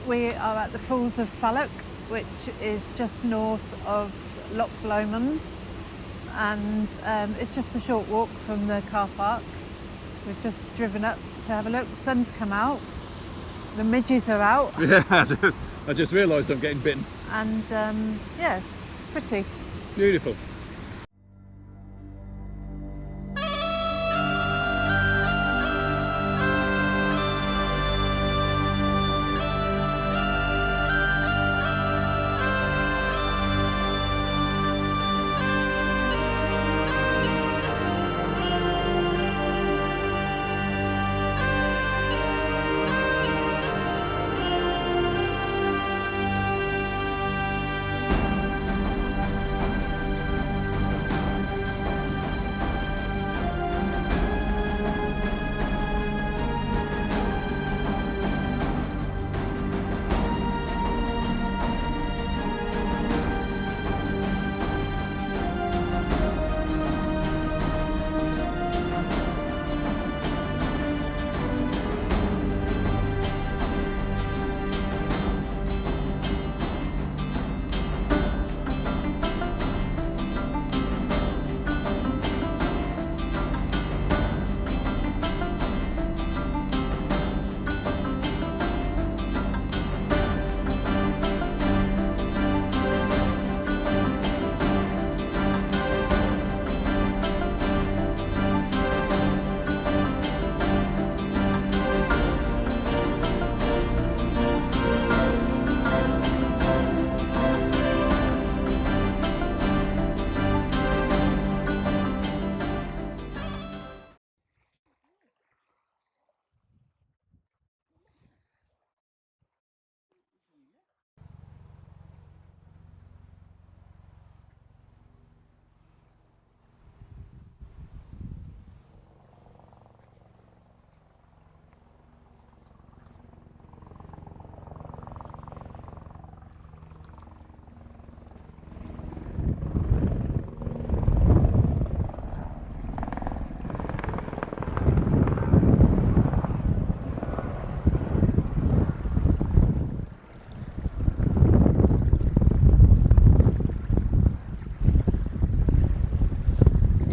We are at the Falls of Falloch, which is just north of Loch Lomond, and it's just a short walk from the car park. We've just driven up to have a look. The sun's come out, the midges are out. Yeah, I just realised I'm getting bitten. And yeah, it's pretty. Beautiful.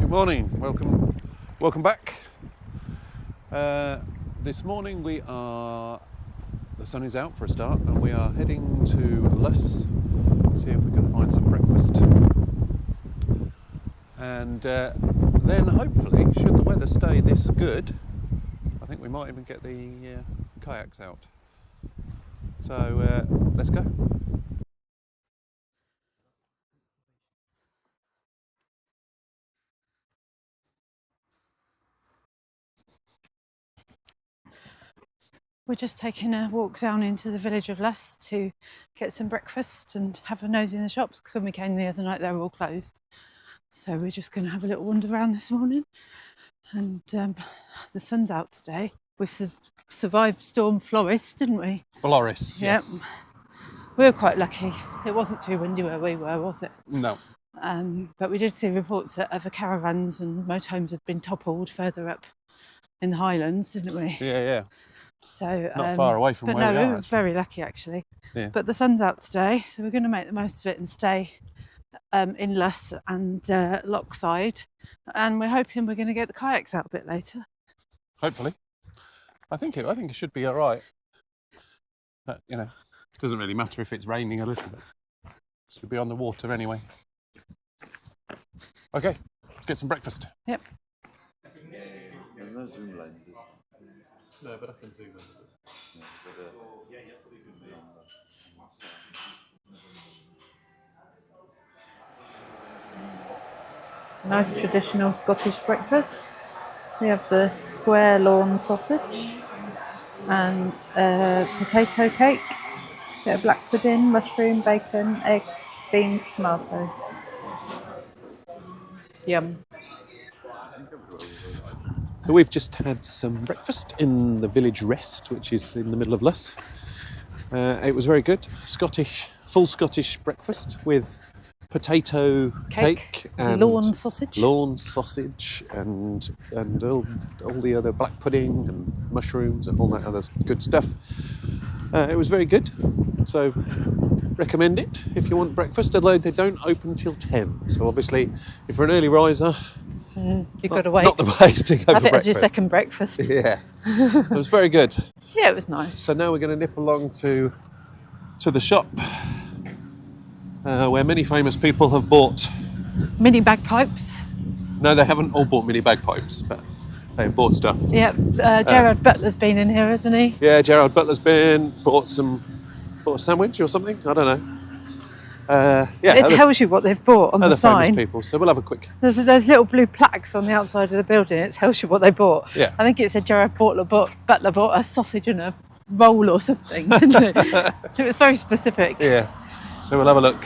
Morning, welcome back. This morning the sun is out for a start, and we are heading to Luss, see if we can find some breakfast, and then hopefully, should the weather stay this good, I think we might even get the kayaks out. So let's go. We're just taking a walk down into the village of Luss to get some breakfast and have a nose in the shops, because when we came the other night they were all closed. So we're just going to have a little wander around this morning. And the sun's out today. We've survived Storm Floris, didn't we? Floris, yes. Yep. We were quite lucky. It wasn't too windy where we were, was it? No. But we did see reports that other caravans and motorhomes had been toppled further up in the Highlands, didn't we? Yeah. So not far away from where we are. No, we were very lucky actually. Yeah. But the sun's out today, so we're going to make the most of it and stay in Luss and Lochside, and we're hoping we're going to get the kayaks out a bit later. Hopefully, I think it should be all right. But, you know, it doesn't really matter if it's raining a little bit. It should be on the water anyway. Okay, let's get some breakfast. Yep. There's no zoom lenses. No, but I can zoom in. Nice traditional Scottish breakfast. We have the square lawn sausage and a potato cake, a bit of black pudding, mushroom, bacon, egg, beans, tomato. Yum. So we've just had some breakfast in the village rest, which is in the middle of Luss. It was very good. Full Scottish breakfast with potato cake and lawn sausage, and all the other black pudding and mushrooms and all that other good stuff. It was very good, so recommend it if you want breakfast, although they don't open till 10. So obviously, if you're an early riser, You've got to wait. not the place to go Have for it as breakfast. your second breakfast. Yeah, it was very good. Yeah, it was nice. So now we're going to nip along to the shop where many famous people have bought. Mini bagpipes. No, they haven't all bought mini bagpipes, but they've bought stuff. Yep. Gerard Butler's been in here, hasn't he? Yeah, Gerard Butler's been bought a sandwich or something. I don't know. Yeah, It tells you what they've bought on the other famous sign. people. So we'll have a quick. There's little blue plaques on the outside of the building. It tells you what they bought. Yeah. I think it said Gerard Butler bought a sausage and a roll or something, didn't it? It was very specific. Yeah. So we'll have a look,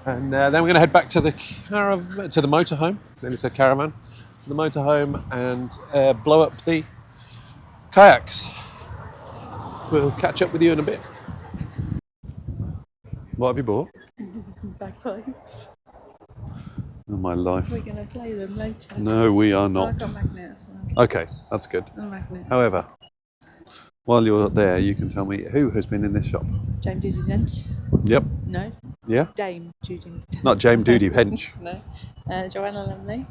and then we're going to head back to the motorhome. Nearly said caravan. To the motorhome and blow up the kayaks. We'll catch up with you in a bit. What have you bought? Bagpipes. Oh, my life. We're going to play them later. No, we are I've not. got magnets. Well. Okay, that's good. A magnet. However, while you're there, you can tell me who has been in this shop. James Judy Dench. Yep. No. Yeah? Dame Judy. Not James Doody Hench. No. Joanna Lumley.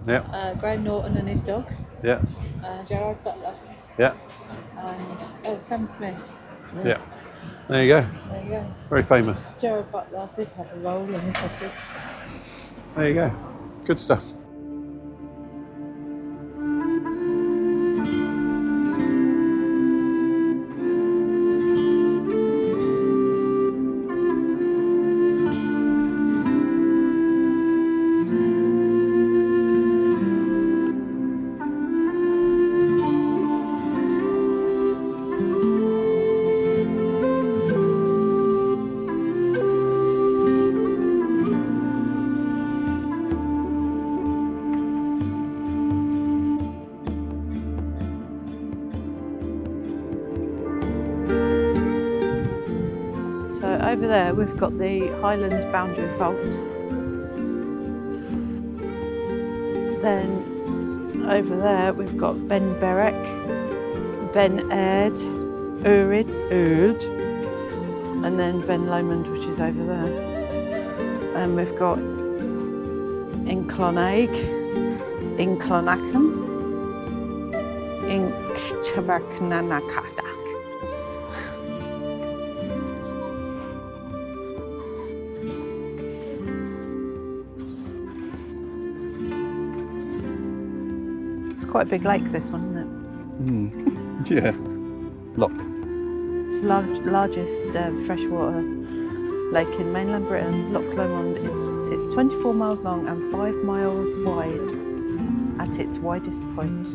Yeah. Graham Norton and his dog. Yeah. Gerard Butler. Yeah. And Sam Smith. Yeah. There you go. There you go. Very famous. Gerard Butler did have a roll and a sausage. There you go. Good stuff. So over there we've got the Highland boundary fault. Then over there we've got Ben Berwick, Ben Aird, Urid, and then Ben Lomond, which is over there. And we've got Inclonag, Inclonacan, Inchtavaknanakadak. It's quite a big lake, this one, isn't Yeah. Loch. it? It's the largest freshwater lake in mainland Britain. Loch Lomond it's 24 miles long and 5 miles wide at its widest point.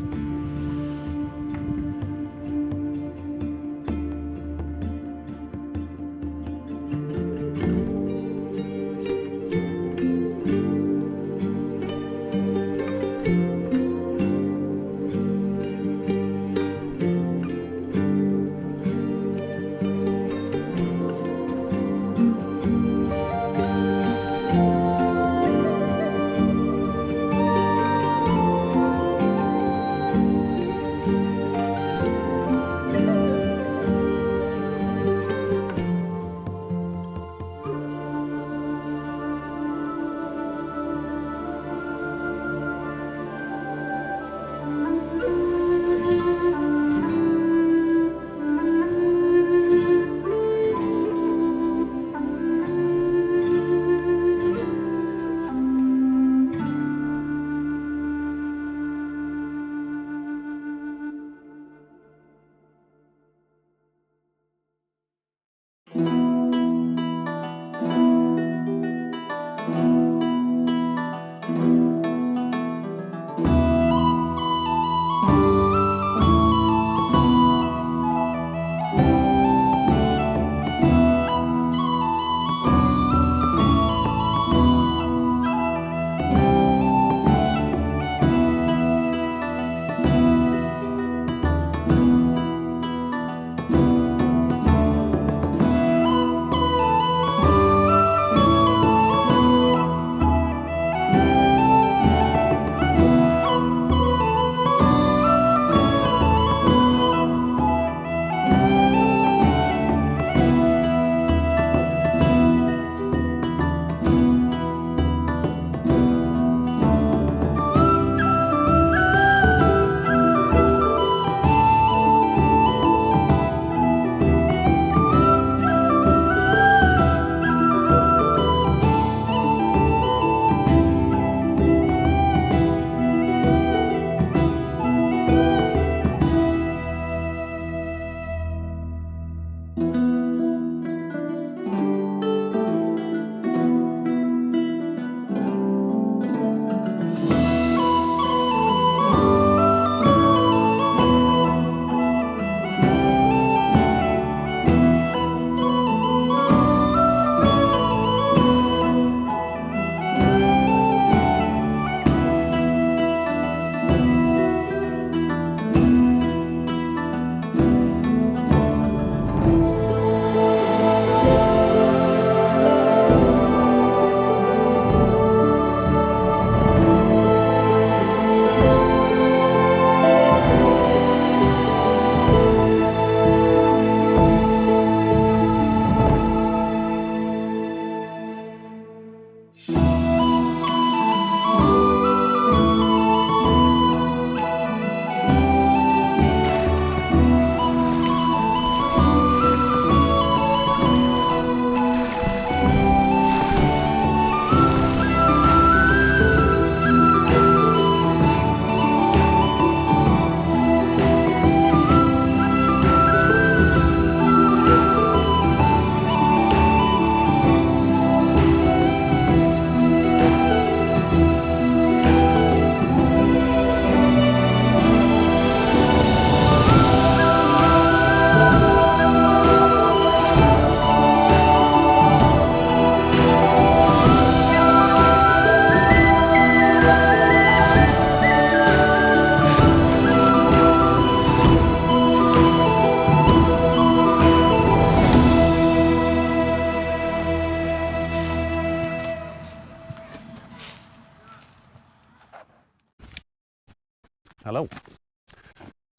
Hello.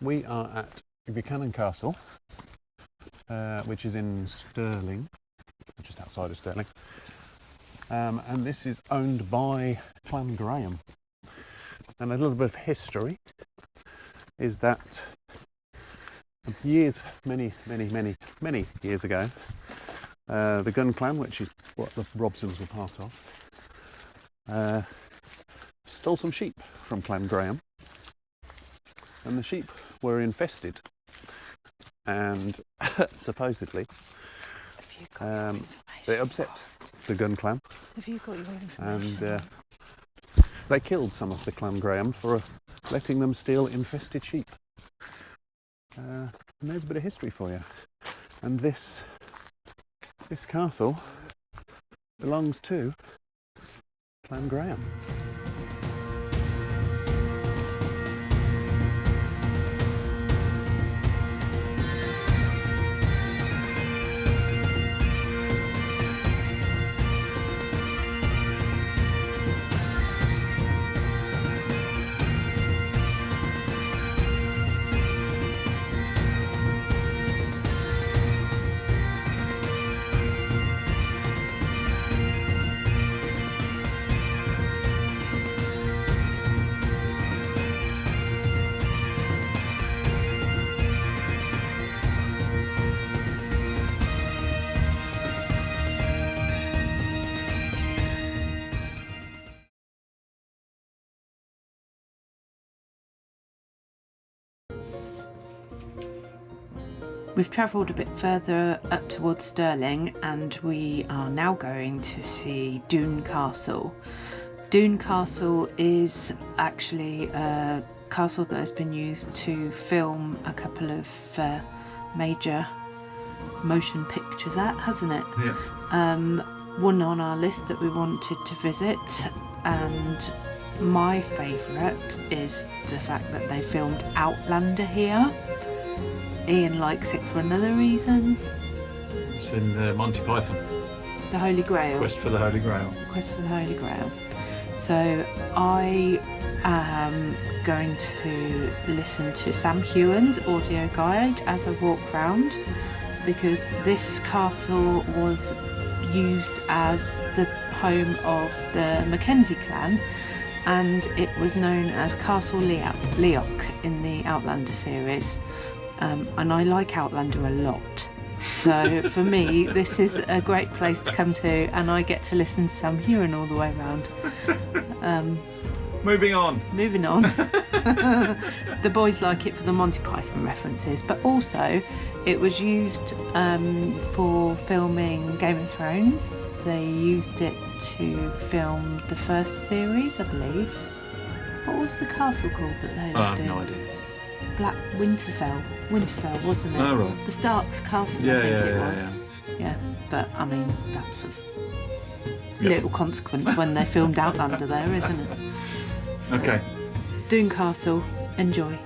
We are at Buchanan Castle, which is in Stirling, just outside of Stirling. And this is owned by Clan Graham. And a little bit of history is that many years ago, the Gun Clan, which is what the Robsons were part of, stole some sheep from Clan Graham, and the sheep were infested, and supposedly they upset the Gun Clan, Have you got your and they killed some of the Clan Graham for letting them steal infested sheep. And there's a bit of history for you. And this castle belongs to Clan Graham. We've travelled a bit further up towards Stirling, and we are now going to see Doune Castle. Doune Castle is actually a castle that has been used to film a couple of major motion pictures at, hasn't it? Yeah. One on our list that we wanted to visit, and my favourite is the fact that they filmed Outlander here. Ian likes it for another reason. It's in Monty Python. The Holy Grail. Quest for the Holy Grail. Quest for the Holy Grail. So I am going to listen to Sam Hewen's audio guide as I walk round, because this castle was used as the home of the Mackenzie clan, and it was known as Castle Loch in the Outlander series. And I like Outlander a lot, so for me this is a great place to come to, and I get to listen to Sam Hewen all the way around. Moving on. The boys like it for the Monty Python references, but also it was used for filming Game of Thrones. They used it to film the first series, I believe. What was the castle called that they lived I have in? no idea. Black Winterfell, wasn't it? Oh, right. The Stark's castle, Yeah, I think it yeah, was. Yeah, but I mean, that's of Yeah. little consequence when they filmed Outlander there, isn't it? Okay. Doune Castle, enjoy.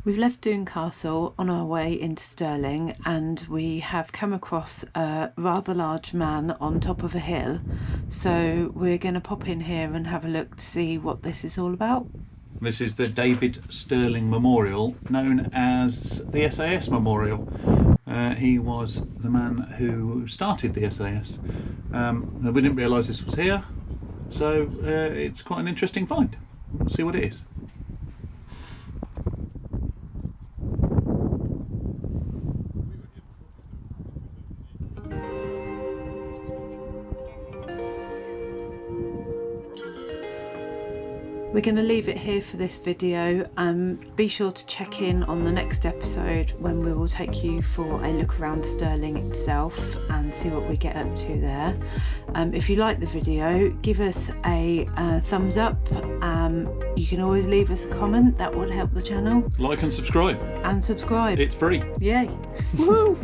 We've left Doune Castle on our way into Stirling, and we have come across a rather large man on top of a hill, so we're going to pop in here and have a look to see what this is all about. This is the David Stirling Memorial, known as the SAS Memorial. He was the man who started the SAS. We didn't realise this was here, so it's quite an interesting find. Let's see what it is. We're going to leave it here for this video. Be sure to check in on the next episode when we will take you for a look around Stirling itself and see what we get up to there. If you like the video, give us a thumbs up. You can always leave us a comment, that would help the channel. Like and subscribe. And subscribe. It's free. Yay! Woohoo!